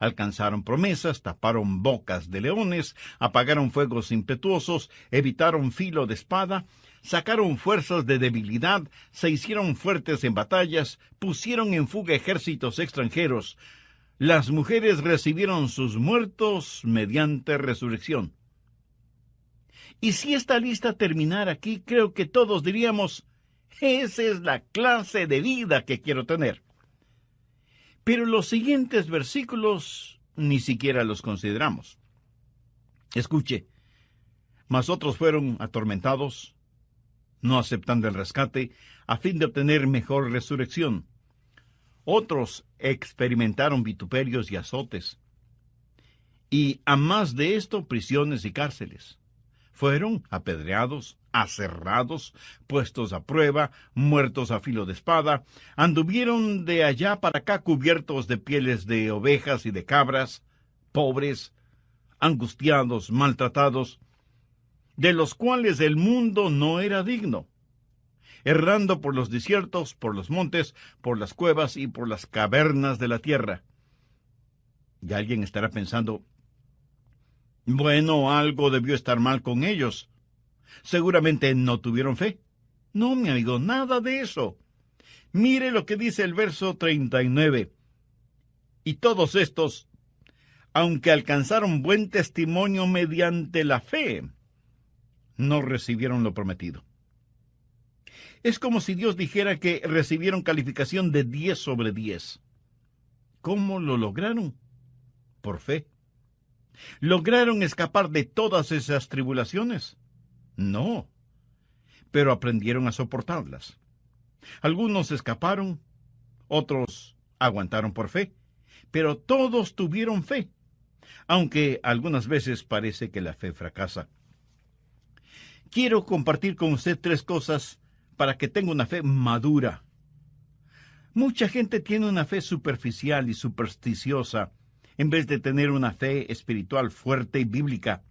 Alcanzaron promesas, taparon bocas de leones, apagaron fuegos impetuosos, evitaron filo de espada, sacaron fuerzas de debilidad, se hicieron fuertes en batallas, pusieron en fuga ejércitos extranjeros. Las mujeres recibieron sus muertos mediante resurrección. Y si esta lista terminara aquí, creo que todos diríamos, esa es la clase de vida que quiero tener. Pero los siguientes versículos ni siquiera los consideramos. Escuche, mas otros fueron atormentados, no aceptando el rescate, a fin de obtener mejor resurrección. Otros experimentaron vituperios y azotes. Y a más de esto, prisiones y cárceles. Fueron apedreados, aserrados, puestos a prueba, muertos a filo de espada, anduvieron de allá para acá cubiertos de pieles de ovejas y de cabras, pobres, angustiados, maltratados, de los cuales el mundo no era digno, errando por los desiertos, por los montes, por las cuevas y por las cavernas de la tierra. Y alguien estará pensando, bueno, algo debió estar mal con ellos. Seguramente no tuvieron fe. No, mi amigo, nada de eso. Mire lo que dice el verso 39. Y todos estos, aunque alcanzaron buen testimonio mediante la fe, no recibieron lo prometido. Es como si Dios dijera que recibieron calificación de 10 sobre 10. ¿Cómo lo lograron? Por fe. ¿Lograron escapar de todas esas tribulaciones? No, pero aprendieron a soportarlas. Algunos escaparon, otros aguantaron por fe, pero todos tuvieron fe, aunque algunas veces parece que la fe fracasa. Quiero compartir con usted 3 cosas para que tenga una fe madura. Mucha gente tiene una fe superficial y supersticiosa, en vez de tener una fe espiritual fuerte y bíblica.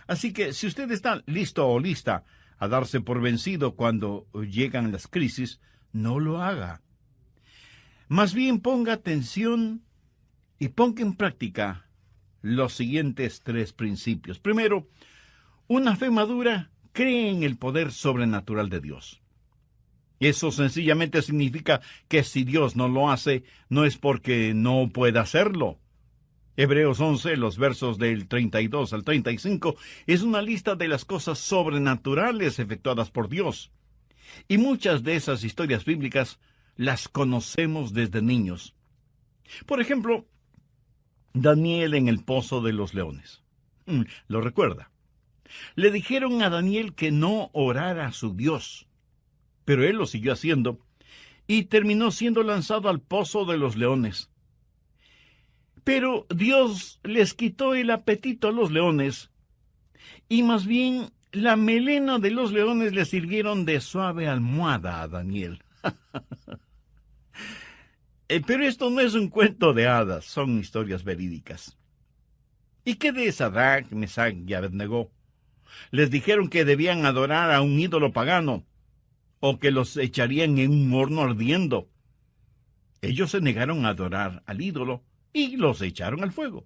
Así que si usted está listo o lista a darse por vencido cuando llegan las crisis, no lo haga. Más bien ponga atención y ponga en práctica los siguientes 3 principios. Primero, una fe madura cree en el poder sobrenatural de Dios. Eso sencillamente significa que si Dios no lo hace, no es porque no pueda hacerlo. Hebreos 11, los versos del 32 al 35, es una lista de las cosas sobrenaturales efectuadas por Dios. Y muchas de esas historias bíblicas las conocemos desde niños. Por ejemplo, Daniel en el pozo de los leones. ¿Lo recuerda? Le dijeron a Daniel que no orara a su Dios, pero él lo siguió haciendo y terminó siendo lanzado al pozo de los leones. Pero Dios les quitó el apetito a los leones, y más bien la melena de los leones le sirvieron de suave almohada a Daniel. Pero esto no es un cuento de hadas, son historias verídicas. ¿Y qué de Sadrach, Mesach y Abednego? Les dijeron que debían adorar a un ídolo pagano, o que los echarían en un horno ardiendo. Ellos se negaron a adorar al ídolo, y los echaron al fuego.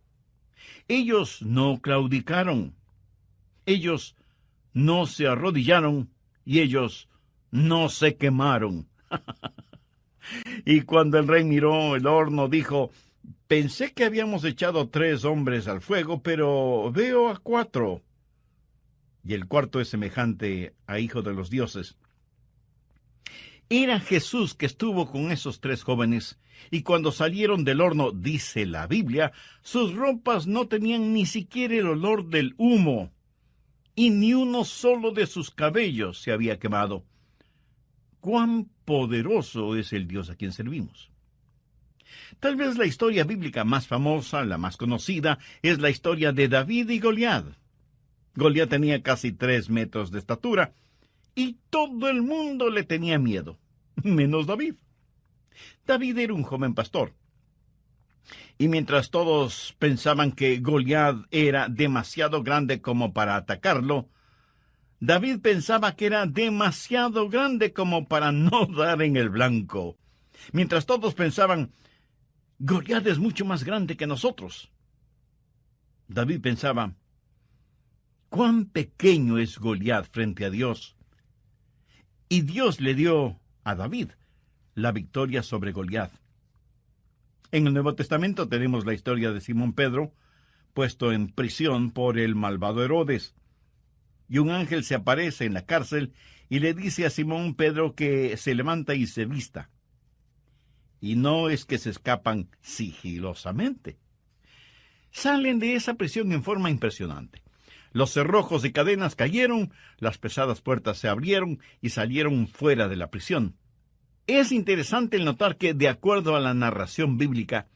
Ellos no claudicaron. Ellos no se arrodillaron y ellos no se quemaron. Y cuando el rey miró el horno, dijo, pensé que habíamos echado 3 hombres al fuego, pero veo a 4. Y el cuarto es semejante a hijo de los dioses. Era Jesús que estuvo con esos 3 jóvenes, y cuando salieron del horno, dice la Biblia, sus ropas no tenían ni siquiera el olor del humo, y ni uno solo de sus cabellos se había quemado. ¡Cuán poderoso es el Dios a quien servimos! Tal vez la historia bíblica más famosa, la más conocida, es la historia de David y Goliat. Goliat tenía casi 3 metros de estatura, y todo el mundo le tenía miedo, menos David. David era un joven pastor. Y mientras todos pensaban que Goliat era demasiado grande como para atacarlo, David pensaba que era demasiado grande como para no dar en el blanco. Mientras todos pensaban, Goliat es mucho más grande que nosotros. David pensaba, cuán pequeño es Goliat frente a Dios. Y Dios le dio a David la victoria sobre Goliat. En el Nuevo Testamento tenemos la historia de Simón Pedro, puesto en prisión por el malvado Herodes. Y un ángel se aparece en la cárcel y le dice a Simón Pedro que se levanta y se vista. Y no es que se escapan sigilosamente. Salen de esa prisión en forma impresionante. Los cerrojos y cadenas cayeron, las pesadas puertas se abrieron y salieron fuera de la prisión. Es interesante el notar que, de acuerdo a la narración bíblica,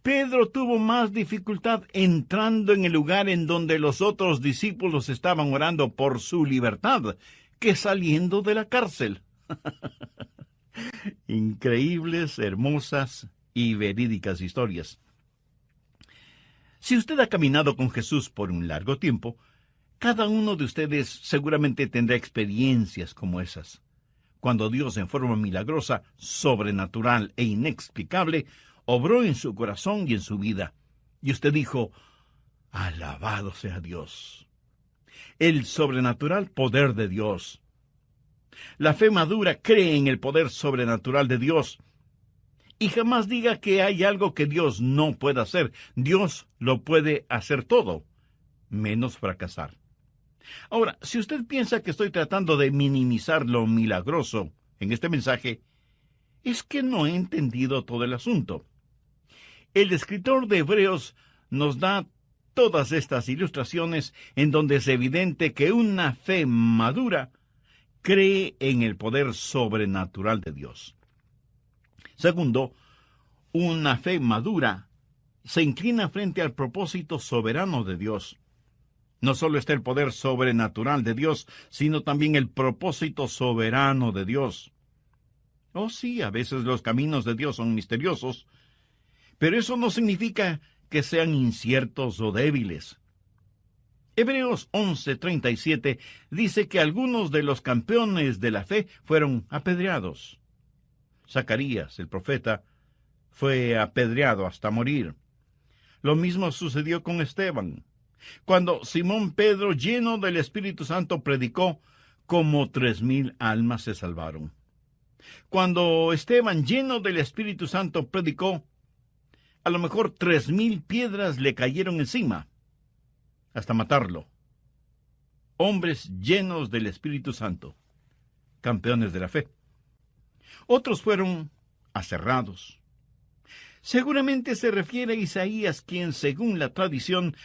Pedro tuvo más dificultad entrando en el lugar en donde los otros discípulos estaban orando por su libertad que saliendo de la cárcel. Increíbles, hermosas y verídicas historias. Si usted ha caminado con Jesús por un largo tiempo, cada uno de ustedes seguramente tendrá experiencias como esas, cuando Dios en forma milagrosa, sobrenatural e inexplicable, obró en su corazón y en su vida. Y usted dijo, alabado sea Dios. El sobrenatural poder de Dios. La fe madura cree en el poder sobrenatural de Dios. Y jamás diga que hay algo que Dios no pueda hacer. Dios lo puede hacer todo, menos fracasar. Ahora, si usted piensa que estoy tratando de minimizar lo milagroso en este mensaje, es que no he entendido todo el asunto. El escritor de Hebreos nos da todas estas ilustraciones en donde es evidente que una fe madura cree en el poder sobrenatural de Dios. Segundo, una fe madura se inclina frente al propósito soberano de Dios. No solo está el poder sobrenatural de Dios, sino también el propósito soberano de Dios. Oh sí, a veces los caminos de Dios son misteriosos, pero eso no significa que sean inciertos o débiles. Hebreos 11:37 dice que algunos de los campeones de la fe fueron apedreados. Zacarías, el profeta, fue apedreado hasta morir. Lo mismo sucedió con Esteban. Cuando Simón Pedro, lleno del Espíritu Santo, predicó, como 3,000 almas se salvaron. Cuando Esteban, lleno del Espíritu Santo, predicó, a lo mejor 3,000 piedras le cayeron encima, hasta matarlo. Hombres llenos del Espíritu Santo, campeones de la fe. Otros fueron aserrados. Seguramente se refiere a Isaías, quien, según la tradición,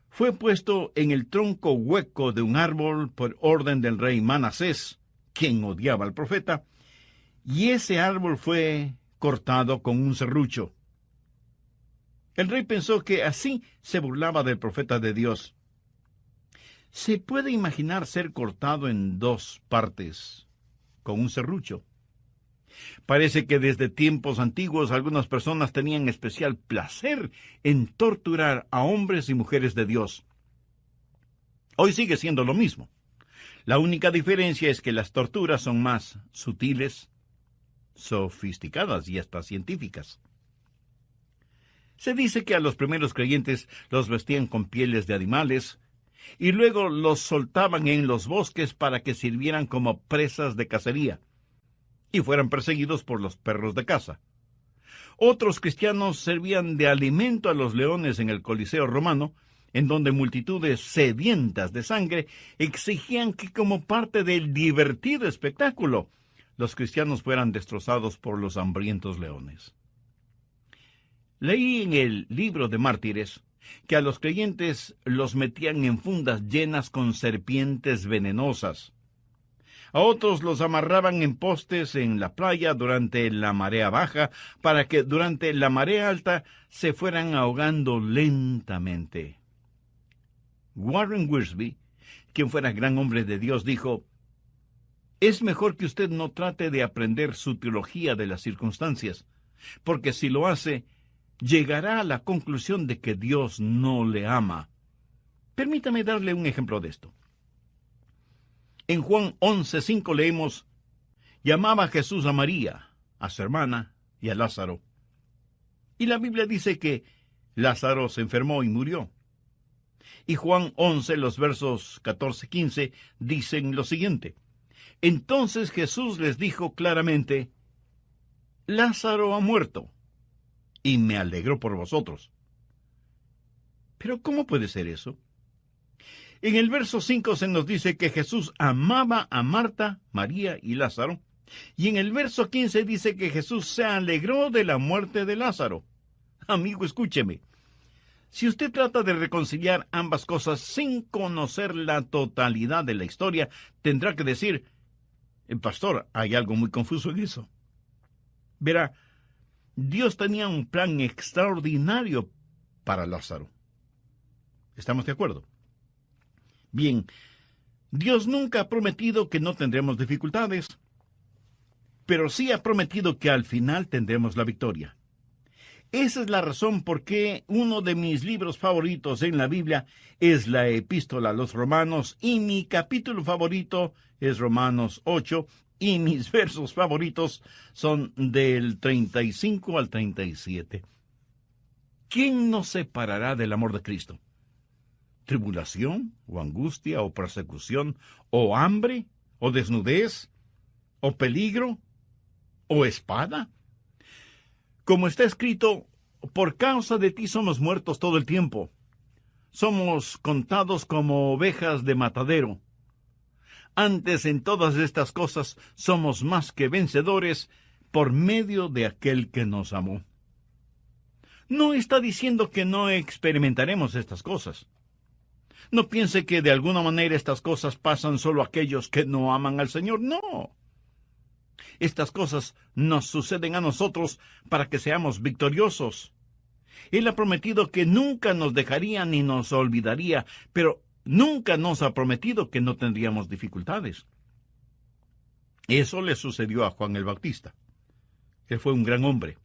fue puesto en el tronco hueco de un árbol por orden del rey Manasés, quien odiaba al profeta, y ese árbol fue cortado con un serrucho. El rey pensó que así se burlaba del profeta de Dios. ¿Se puede imaginar ser cortado en 2 partes con un serrucho? Parece que desde tiempos antiguos algunas personas tenían especial placer en torturar a hombres y mujeres de Dios. Hoy sigue siendo lo mismo. La única diferencia es que las torturas son más sutiles, sofisticadas y hasta científicas. Se dice que a los primeros creyentes los vestían con pieles de animales y luego los soltaban en los bosques para que sirvieran como presas de cacería y fueran perseguidos por los perros de caza. Otros cristianos servían de alimento a los leones en el Coliseo romano, en donde multitudes sedientas de sangre exigían que, como parte del divertido espectáculo, los cristianos fueran destrozados por los hambrientos leones. Leí en el libro de Mártires que a los creyentes los metían en fundas llenas con serpientes venenosas. A otros los amarraban en postes en la playa durante la marea baja para que durante la marea alta se fueran ahogando lentamente. Warren Wiersbe, quien fuera gran hombre de Dios, dijo: «Es mejor que usted no trate de aprender su teología de las circunstancias, porque si lo hace, llegará a la conclusión de que Dios no le ama». Permítame darle un ejemplo de esto. En Juan 11:5 leemos: «Llamaba a Jesús a María, a su hermana y a Lázaro». Y la Biblia dice que Lázaro se enfermó y murió. Y Juan 11, los versos 14-15, dicen lo siguiente. Entonces Jesús les dijo claramente, Lázaro ha muerto, y me alegro por vosotros. Pero ¿cómo puede ser eso? En el verso 5 se nos dice que Jesús amaba a Marta, María y Lázaro, y en el verso 15 dice que Jesús se alegró de la muerte de Lázaro. Amigo, escúcheme. Si usted trata de reconciliar ambas cosas sin conocer la totalidad de la historia, tendrá que decir, pastor, hay algo muy confuso en eso. Verá, Dios tenía un plan extraordinario para Lázaro. ¿Estamos de acuerdo? Bien, Dios nunca ha prometido que no tendremos dificultades, pero sí ha prometido que al final tendremos la victoria. Esa es la razón por qué uno de mis libros favoritos en la Biblia es la Epístola a los Romanos, y mi capítulo favorito es Romanos 8, y mis versos favoritos son del 35 al 37. ¿Quién nos separará del amor de Cristo? ¿Tribulación, o angustia, o persecución, o hambre, o desnudez, o peligro, o espada? Como está escrito, por causa de ti somos muertos todo el tiempo. Somos contados como ovejas de matadero. Antes en todas estas cosas somos más que vencedores por medio de aquel que nos amó. No está diciendo que no experimentaremos estas cosas. No piense que de alguna manera estas cosas pasan solo a aquellos que no aman al Señor. No. Estas cosas nos suceden a nosotros para que seamos victoriosos. Él ha prometido que nunca nos dejaría ni nos olvidaría, pero nunca nos ha prometido que no tendríamos dificultades. Eso le sucedió a Juan el Bautista. Él fue un gran hombre.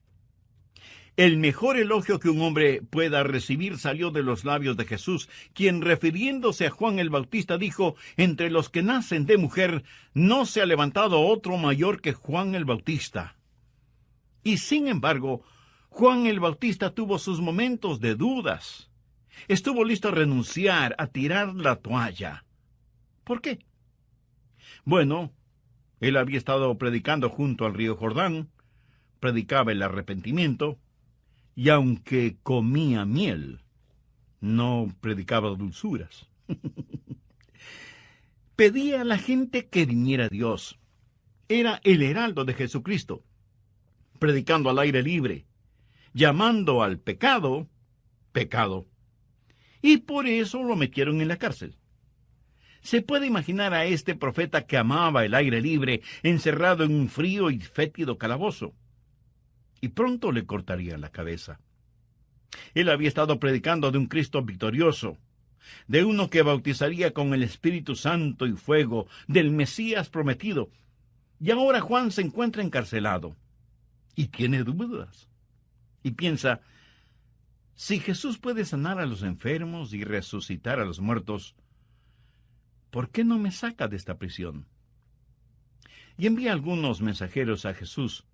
El mejor elogio que un hombre pueda recibir salió de los labios de Jesús, quien, refiriéndose a Juan el Bautista, dijo, entre los que nacen de mujer, no se ha levantado otro mayor que Juan el Bautista. Y sin embargo, Juan el Bautista tuvo sus momentos de dudas. Estuvo listo a renunciar, a tirar la toalla. ¿Por qué? Bueno, él había estado predicando junto al río Jordán, predicaba el arrepentimiento, y aunque comía miel, no predicaba dulzuras. Pedía a la gente que viniera a Dios. Era el heraldo de Jesucristo, predicando al aire libre, llamando al pecado, pecado. Y por eso lo metieron en la cárcel. Se puede imaginar a este profeta que amaba el aire libre, encerrado en un frío y fétido calabozo. Y pronto le cortarían la cabeza. Él había estado predicando de un Cristo victorioso, de uno que bautizaría con el Espíritu Santo y fuego, del Mesías prometido. Y ahora Juan se encuentra encarcelado y tiene dudas. Y piensa, si Jesús puede sanar a los enfermos y resucitar a los muertos, ¿por qué no me saca de esta prisión? Y envía algunos mensajeros a Jesús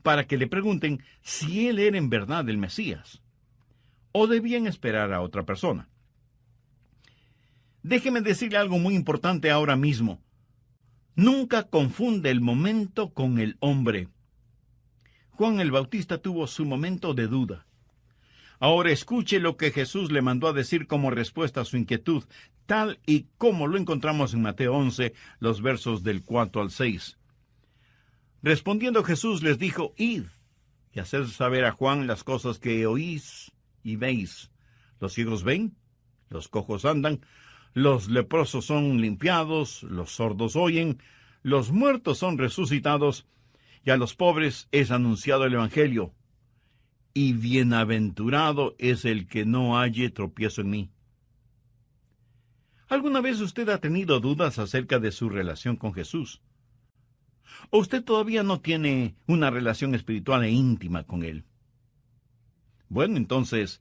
para que le pregunten si él era en verdad el Mesías, o debían esperar a otra persona. Déjeme decirle algo muy importante ahora mismo. Nunca confunde el momento con el hombre. Juan el Bautista tuvo su momento de duda. Ahora escuche lo que Jesús le mandó a decir como respuesta a su inquietud, tal y como lo encontramos en Mateo 11, los versos del 4 al 6. Respondiendo Jesús les dijo, id y haced saber a Juan las cosas que oís y veis. Los ciegos ven, los cojos andan, los leprosos son limpiados, los sordos oyen, los muertos son resucitados, y a los pobres es anunciado el Evangelio. Y bienaventurado es el que no halle tropiezo en mí. ¿Alguna vez usted ha tenido dudas acerca de su relación con Jesús? ¿O usted todavía no tiene una relación espiritual e íntima con Él? Bueno, entonces,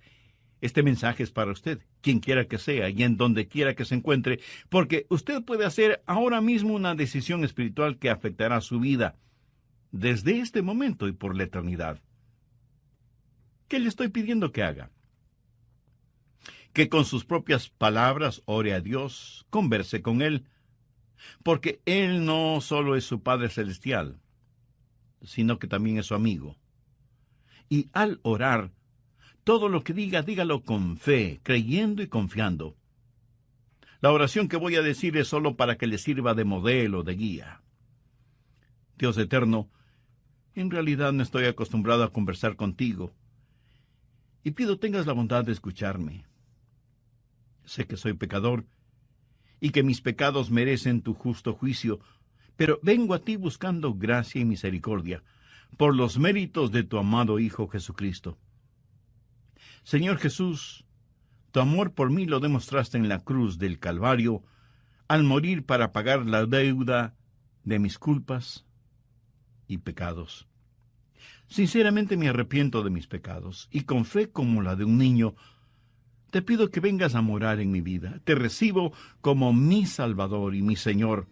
este mensaje es para usted, quien quiera que sea y en donde quiera que se encuentre, porque usted puede hacer ahora mismo una decisión espiritual que afectará su vida desde este momento y por la eternidad. ¿Qué le estoy pidiendo que haga? Que con sus propias palabras ore a Dios, converse con Él, porque Él no solo es su Padre Celestial, sino que también es su amigo. Y al orar, todo lo que diga, dígalo con fe, creyendo y confiando. La oración que voy a decir es solo para que le sirva de modelo, de guía. Dios eterno, en realidad no estoy acostumbrado a conversar contigo, y pido tengas la bondad de escucharme. Sé que soy pecador, y que mis pecados merecen tu justo juicio, pero vengo a ti buscando gracia y misericordia, por los méritos de tu amado Hijo Jesucristo. Señor Jesús, tu amor por mí lo demostraste en la cruz del Calvario, al morir para pagar la deuda de mis culpas y pecados. Sinceramente me arrepiento de mis pecados, y con fe como la de un niño, te pido que vengas a morar en mi vida. Te recibo como mi Salvador y mi Señor,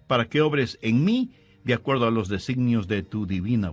para que obres en mí de acuerdo a los designios de tu divina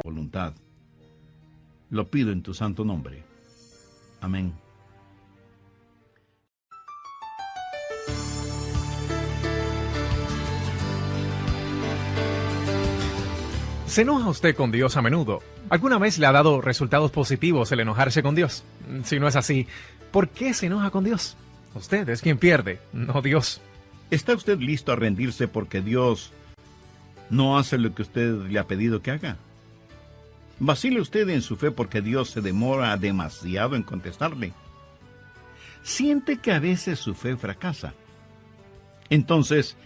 voluntad. Lo pido en tu santo nombre. Amén. ¿Se enoja usted con Dios a menudo? ¿Alguna vez le ha dado resultados positivos el enojarse con Dios? Si no es así, ¿por qué se enoja con Dios? Usted es quien pierde, no Dios. ¿Está usted listo a rendirse porque Dios no hace lo que usted le ha pedido que haga? ¿Vacila usted en su fe porque Dios se demora demasiado en contestarle? ¿Siente que a veces su fe fracasa? Entonces,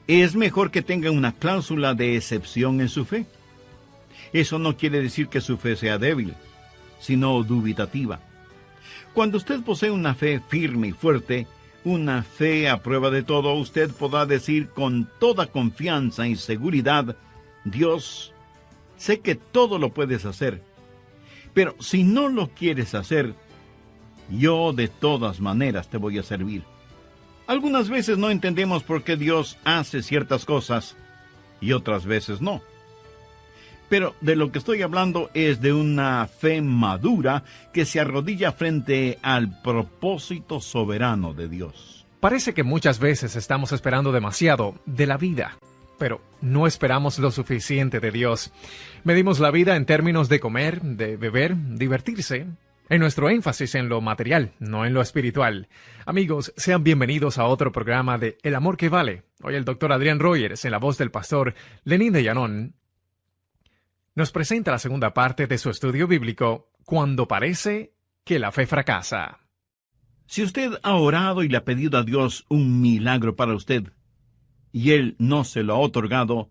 es mejor que tenga una cláusula de excepción en su fe. Eso no quiere decir que su fe sea débil, sino dubitativa. Cuando usted posee una fe firme y fuerte, una fe a prueba de todo, usted podrá decir con toda confianza y seguridad: Dios, sé que todo lo puedes hacer, pero si no lo quieres hacer, yo de todas maneras te voy a servir. Algunas veces no entendemos por qué Dios hace ciertas cosas y otras veces no. Pero de lo que estoy hablando es de una fe madura que se arrodilla frente al propósito soberano de Dios. Parece que muchas veces estamos esperando demasiado de la vida, pero no esperamos lo suficiente de Dios. Medimos la vida en términos de comer, de beber, divertirse, en nuestro énfasis en lo material, no en lo espiritual. Amigos, sean bienvenidos a otro programa de El Amor que Vale. Hoy el Dr. Adrián Rogers, en la voz del pastor Lenín de Llanón, nos presenta la segunda parte de su estudio bíblico, Cuando parece que la fe fracasa. Si usted ha orado y le ha pedido a Dios un milagro para usted, y Él no se lo ha otorgado,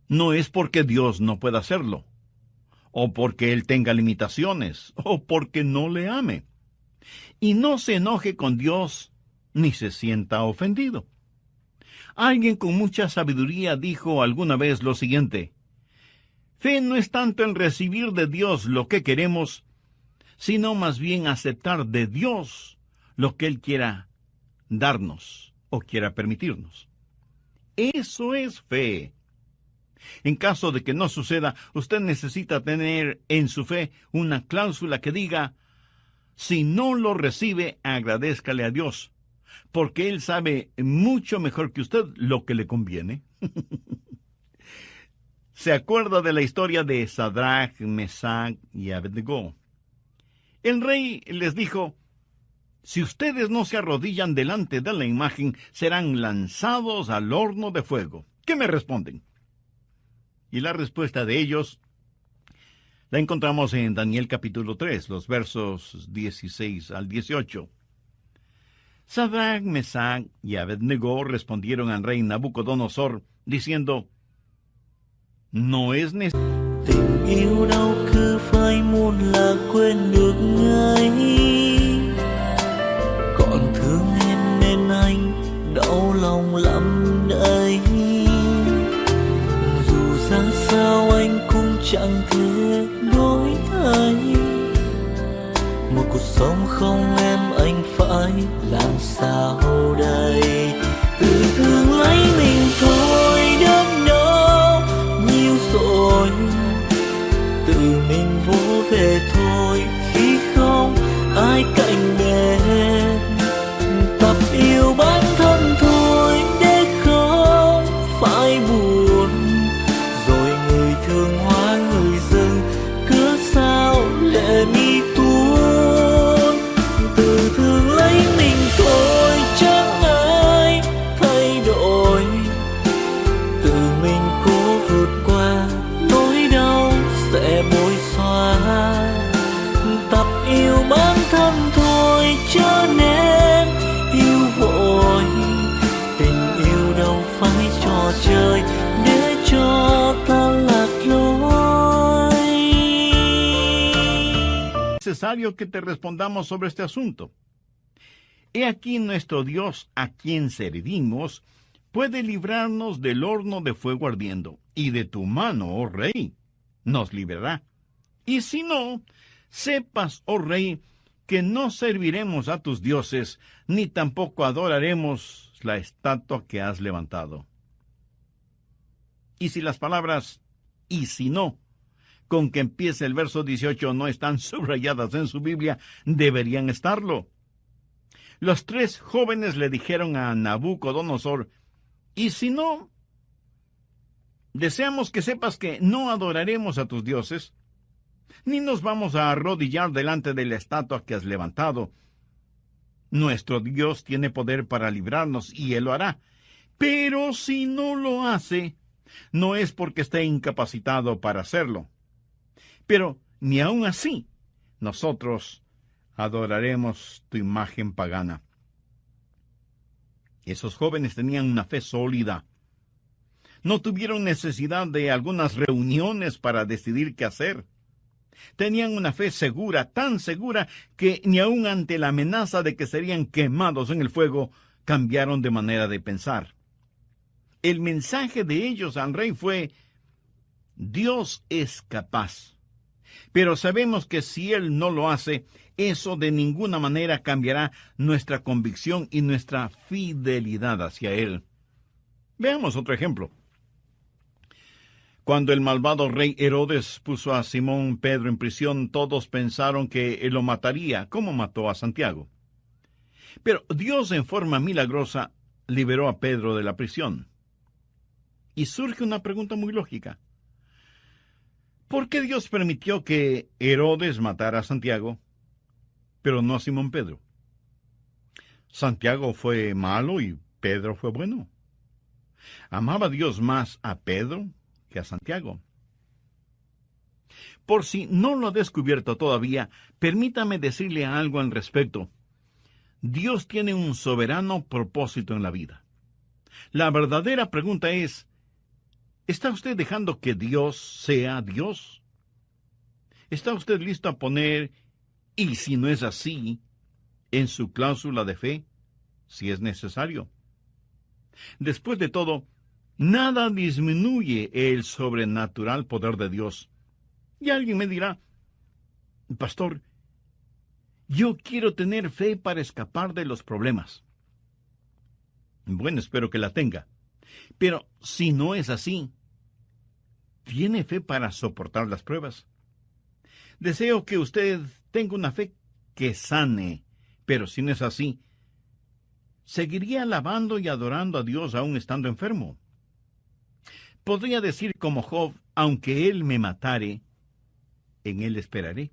no es porque Dios no pueda hacerlo, o porque Él tenga limitaciones, o porque no le ame. Y no se enoje con Dios, ni se sienta ofendido. Alguien con mucha sabiduría dijo alguna vez lo siguiente: fe no es tanto en recibir de Dios lo que queremos, sino más bien aceptar de Dios lo que Él quiera darnos o quiera permitirnos. Eso es fe. En caso de que no suceda, usted necesita tener en su fe una cláusula que diga: si no lo recibe, agradézcale a Dios, porque Él sabe mucho mejor que usted lo que le conviene. se acuerda de la historia de Sadrach, Mesach y Abednego. El rey les dijo: si ustedes no se arrodillan delante de la imagen, serán lanzados al horno de fuego. ¿Qué me responden? Y la respuesta de ellos la encontramos en Daniel capítulo 3, los versos 16 al 18. Sadrach, Mesach y Abednego respondieron al rey Nabucodonosor, diciendo: no es necesario. Tình yêu đâu cứ phai muôn là quên được ngay. Còn thương em nên anh đau lòng lắm đây. Dù ra sao anh cũng chẳng thể đổi thay. Một cuộc sống không em anh phải làm sao đây. Tự thương lấy mình thôi đớn đau nhiều rồi. Tự mình vỗ về thôi khi không ai cạnh bên. Tập yêu bản thân thôi để không phải buồn. Rồi người thương hóa người dưng cớ sao lệ mi tuôn. Tự thương lấy mình thôi chẳng ai thay đổi. Tự mình cố vượt qua nỗi đau sẽ bối xóa. Tập yêu bản thân thôi cho nên yêu vội. Tình yêu đâu phải trò chơi để cho ta lạc lối. Necesario que te respondamos sobre este asunto. He aquí nuestro Dios, a quien servimos, puede librarnos del horno de fuego ardiendo, y de tu mano, oh rey, nos librará. Y si no, sepas, oh rey, que no serviremos a tus dioses, ni tampoco adoraremos la estatua que has levantado. Y si las palabras "y si no", con que empieza el verso 18, no están subrayadas en su Biblia, deberían estarlo. Los tres jóvenes le dijeron a Nabucodonosor: ¿y si no? Deseamos que sepas que no adoraremos a tus dioses, ni nos vamos a arrodillar delante de la estatua que has levantado. Nuestro Dios tiene poder para librarnos, y Él lo hará. Pero si no lo hace, no es porque esté incapacitado para hacerlo. Pero ni aun así, nosotros adoraremos tu imagen pagana. Esos jóvenes tenían una fe sólida. No tuvieron necesidad de algunas reuniones para decidir qué hacer. Tenían una fe segura, tan segura, que ni aun ante la amenaza de que serían quemados en el fuego, cambiaron de manera de pensar. El mensaje de ellos al rey fue: Dios es capaz. Pero sabemos que si Él no lo hace, eso de ninguna manera cambiará nuestra convicción y nuestra fidelidad hacia Él. Veamos otro ejemplo. Cuando el malvado rey Herodes puso a Simón Pedro en prisión, todos pensaron que él lo mataría, como mató a Santiago. Pero Dios, en forma milagrosa, liberó a Pedro de la prisión. Y surge una pregunta muy lógica. ¿Por qué Dios permitió que Herodes matara a Santiago, pero no a Simón Pedro? Santiago fue malo y Pedro fue bueno. ¿Amaba Dios más a Pedro que a Santiago? Por si no lo ha descubierto todavía, permítame decirle algo al respecto. Dios tiene un soberano propósito en la vida. La verdadera pregunta es: ¿está usted dejando que Dios sea Dios? ¿Está usted listo a poner "y si no es así" en su cláusula de fe, si es necesario? Después de todo, nada disminuye el sobrenatural poder de Dios. Y alguien me dirá: pastor, yo quiero tener fe para escapar de los problemas. Bueno, espero que la tenga. Pero si no es así, ¿tiene fe para soportar las pruebas? Deseo que usted tenga una fe que sane, pero si no es así, ¿seguiría alabando y adorando a Dios aún estando enfermo? Podría decir como Job, aunque él me matare, en él esperaré.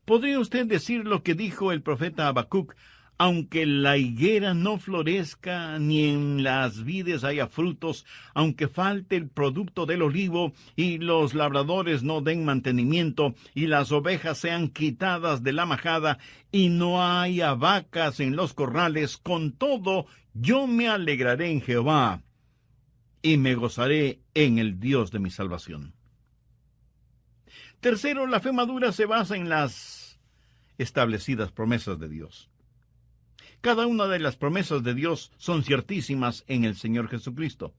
¿Podría usted decir lo que dijo el profeta Habacuc? Aunque la higuera no florezca, ni en las vides haya frutos, aunque falte el producto del olivo, y los labradores no den mantenimiento, y las ovejas sean quitadas de la majada, y no haya vacas en los corrales, con todo yo me alegraré en Jehová, y me gozaré en el Dios de mi salvación. Tercero, la fe madura se basa en las establecidas promesas de Dios. Cada una de las promesas de Dios son ciertísimas en el Señor Jesucristo.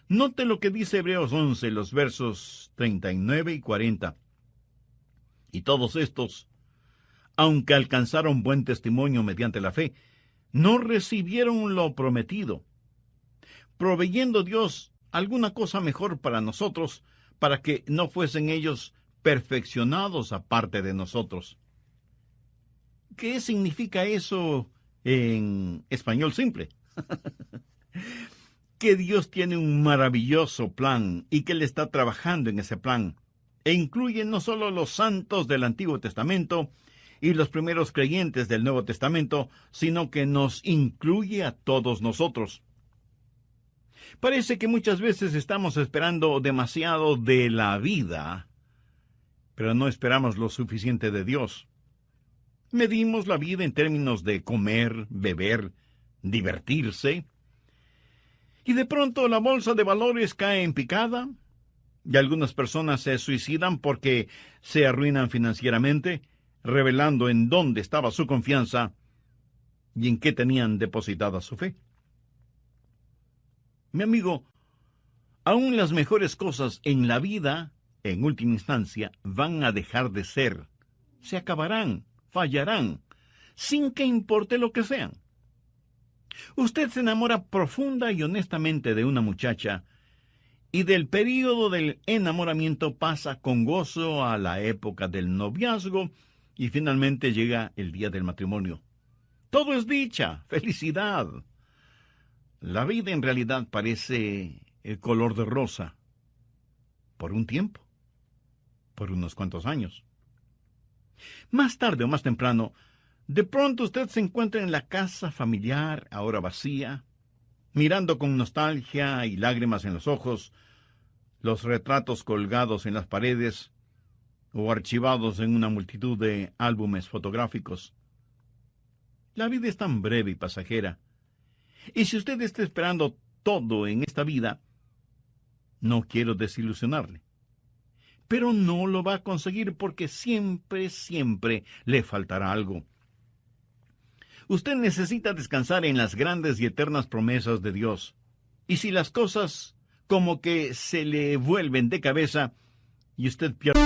Note lo que dice Hebreos 11, los versos 39 y 40. Y todos estos, aunque alcanzaron buen testimonio mediante la fe, no recibieron lo prometido, proveyendo Dios alguna cosa mejor para nosotros, para que no fuesen ellos perfeccionados aparte de nosotros. ¿Qué significa eso en español simple? Que Dios tiene un maravilloso plan y que Él está trabajando en ese plan, e incluye no solo los santos del Antiguo Testamento y los primeros creyentes del Nuevo Testamento, sino que nos incluye a todos nosotros. Parece que muchas veces estamos esperando demasiado de la vida, pero no esperamos lo suficiente de Dios. Medimos la vida en términos de comer, beber, divertirse. Y de pronto la bolsa de valores cae en picada y algunas personas se suicidan porque se arruinan financieramente, revelando en dónde estaba su confianza y en qué tenían depositada su fe. Mi amigo, aún las mejores cosas en la vida, en última instancia, van a dejar de ser. Se acabarán, fallarán, sin que importe lo que sean. Usted se enamora profunda y honestamente de una muchacha, y del período del enamoramiento pasa con gozo a la época del noviazgo, y finalmente llega el día del matrimonio. Todo es dicha, felicidad. La vida en realidad parece el color de rosa, por un tiempo, por unos cuantos años. Más tarde o más temprano, de pronto usted se encuentra en la casa familiar, ahora vacía, mirando con nostalgia y lágrimas en los ojos los retratos colgados en las paredes o archivados en una multitud de álbumes fotográficos. La vida es tan breve y pasajera, y si usted está esperando todo en esta vida, no quiero desilusionarle, pero no lo va a conseguir porque siempre le faltará algo. Usted necesita descansar en las grandes y eternas promesas de Dios. Y si las cosas como que se le vuelven de cabeza y usted pierde...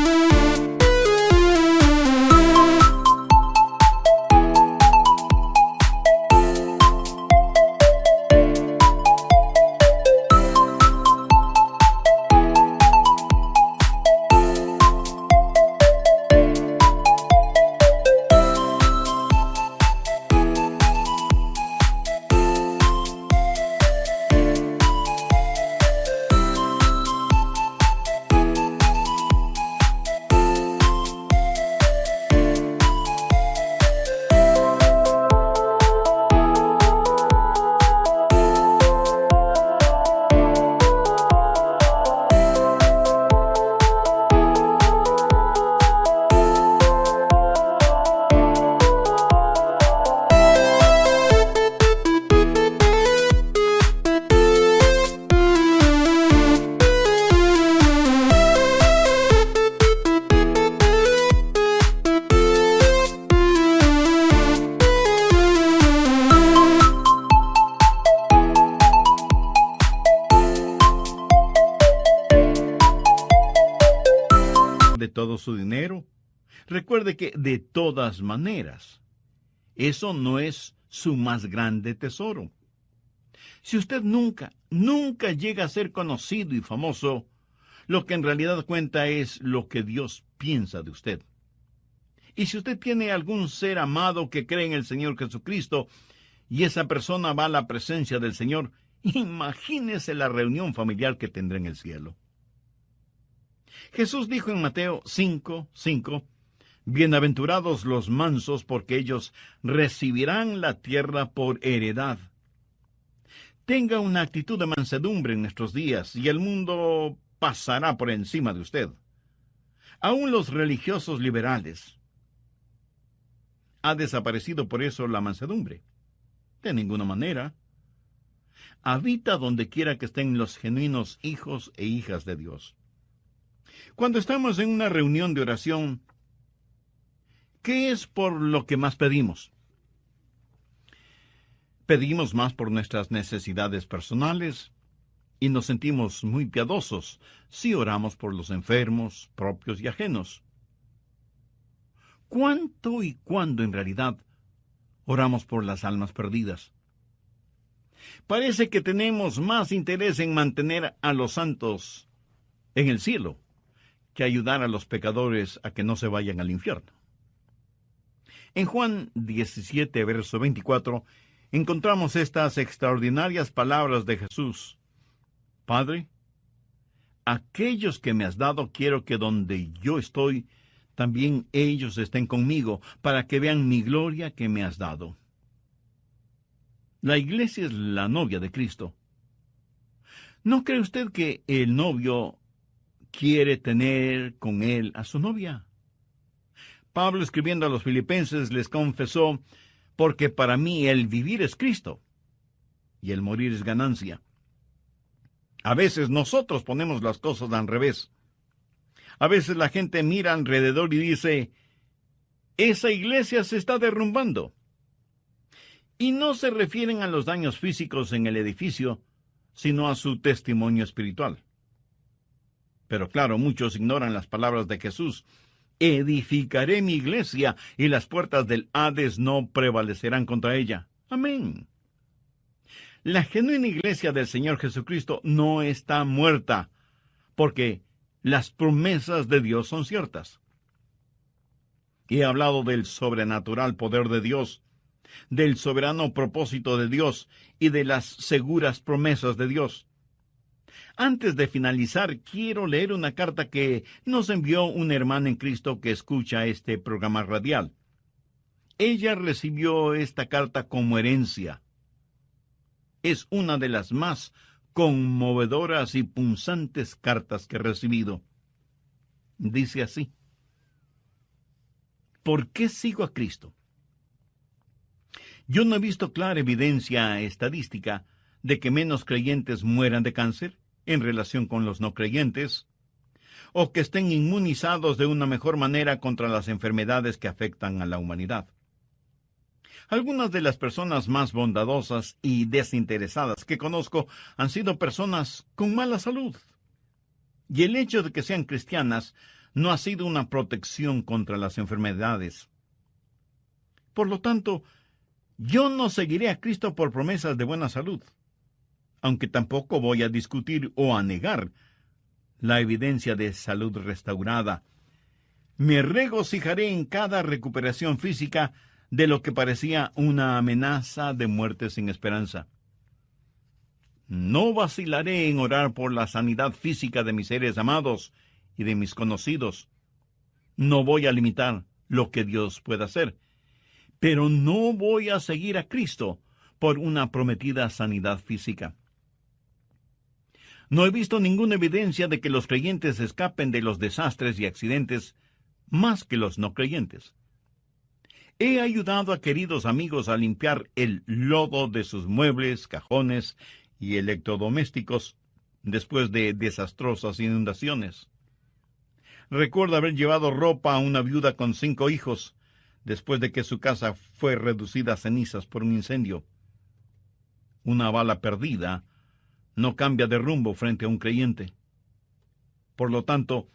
de todo su dinero. Recuerde que de todas maneras, eso no es su más grande tesoro. Si usted nunca llega a ser conocido y famoso, lo que en realidad cuenta es lo que Dios piensa de usted. Y si usted tiene algún ser amado que cree en el Señor Jesucristo, y esa persona va a la presencia del Señor, imagínese la reunión familiar que tendrá en el cielo. Jesús dijo en Mateo 5:5, bienaventurados los mansos, porque ellos recibirán la tierra por heredad. Tenga una actitud de mansedumbre en nuestros días, y el mundo pasará por encima de usted. Aún los religiosos liberales. ¿Ha desaparecido por eso la mansedumbre? De ninguna manera. Habita donde quiera que estén los genuinos hijos e hijas de Dios. Cuando estamos en una reunión de oración, ¿qué es por lo que más pedimos? Pedimos más por nuestras necesidades personales y nos sentimos muy piadosos si oramos por los enfermos, propios y ajenos. ¿Cuánto y cuándo en realidad oramos por las almas perdidas? Parece que tenemos más interés en mantener a los santos en el cielo que ayudar a los pecadores a que no se vayan al infierno. En Juan 17, verso 24, encontramos estas extraordinarias palabras de Jesús. Padre, aquellos que me has dado quiero que donde yo estoy, también ellos estén conmigo, para que vean mi gloria que me has dado. La iglesia es la novia de Cristo. ¿No cree usted que el novio quiere tener con él a su novia? Pablo, escribiendo a los filipenses, les confesó: porque para mí el vivir es Cristo y el morir es ganancia. A veces nosotros ponemos las cosas al revés. A veces la gente mira alrededor y dice: esa iglesia se está derrumbando. Y no se refieren a los daños físicos en el edificio, sino a su testimonio espiritual. Pero claro, muchos ignoran las palabras de Jesús: edificaré mi iglesia y las puertas del Hades no prevalecerán contra ella. Amén. La genuina iglesia del Señor Jesucristo no está muerta, porque las promesas de Dios son ciertas. He hablado del sobrenatural poder de Dios, del soberano propósito de Dios y de las seguras promesas de Dios. Antes de finalizar, quiero leer una carta que nos envió una hermana en Cristo que escucha este programa radial. Ella recibió esta carta como herencia. Es una de las más conmovedoras y punzantes cartas que he recibido. Dice así: ¿por qué sigo a Cristo? Yo no he visto clara evidencia estadística de que menos creyentes mueran de cáncer en relación con los no creyentes, o que estén inmunizados de una mejor manera contra las enfermedades que afectan a la humanidad. Algunas de las personas más bondadosas y desinteresadas que conozco han sido personas con mala salud. Y el hecho de que sean cristianas no ha sido una protección contra las enfermedades. Por lo tanto, yo no seguiré a Cristo por promesas de buena salud, aunque tampoco voy a discutir o a negar la evidencia de salud restaurada. Me regocijaré en cada recuperación física de lo que parecía una amenaza de muerte sin esperanza. No vacilaré en orar por la sanidad física de mis seres amados y de mis conocidos. No voy a limitar lo que Dios pueda hacer, pero no voy a seguir a Cristo por una prometida sanidad física. No he visto ninguna evidencia de que los creyentes escapen de los desastres y accidentes más que los no creyentes. He ayudado a queridos amigos a limpiar el lodo de sus muebles, cajones y electrodomésticos después de desastrosas inundaciones. Recuerdo haber llevado ropa a una viuda con 5 hijos después de que su casa fue reducida a cenizas por un incendio. Una bala perdida no cambia de rumbo frente a un creyente. Por lo tanto,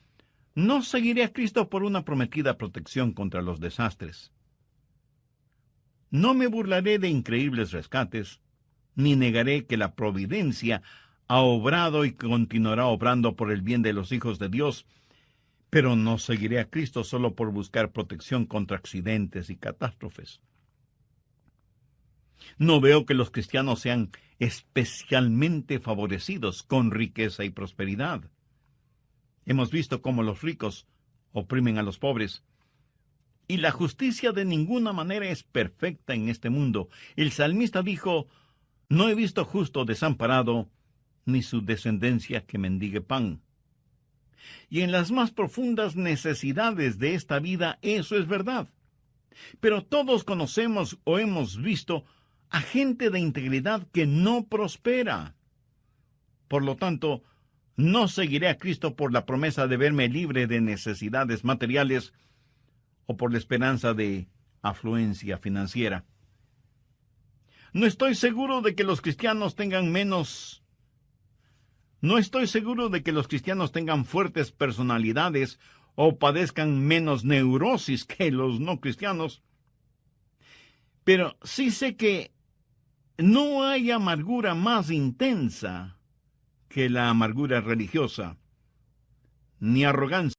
no seguiré a Cristo por una prometida protección contra los desastres. No me burlaré de increíbles rescates, ni negaré que la providencia ha obrado y continuará obrando por el bien de los hijos de Dios, pero no seguiré a Cristo solo por buscar protección contra accidentes y catástrofes. No veo que los cristianos sean especialmente favorecidos con riqueza y prosperidad. Hemos visto cómo los ricos oprimen a los pobres, y la justicia de ninguna manera es perfecta en este mundo. El salmista dijo: no he visto justo desamparado, ni su descendencia que mendigue pan. Y en las más profundas necesidades de esta vida eso es verdad. Pero todos conocemos o hemos visto a gente de integridad que no prospera. Por lo tanto, no seguiré a Cristo por la promesa de verme libre de necesidades materiales o por la esperanza de afluencia financiera. No estoy seguro de que los cristianos tengan fuertes personalidades o padezcan menos neurosis que los no cristianos. Pero sí sé que no hay amargura más intensa que la amargura religiosa, ni arrogancia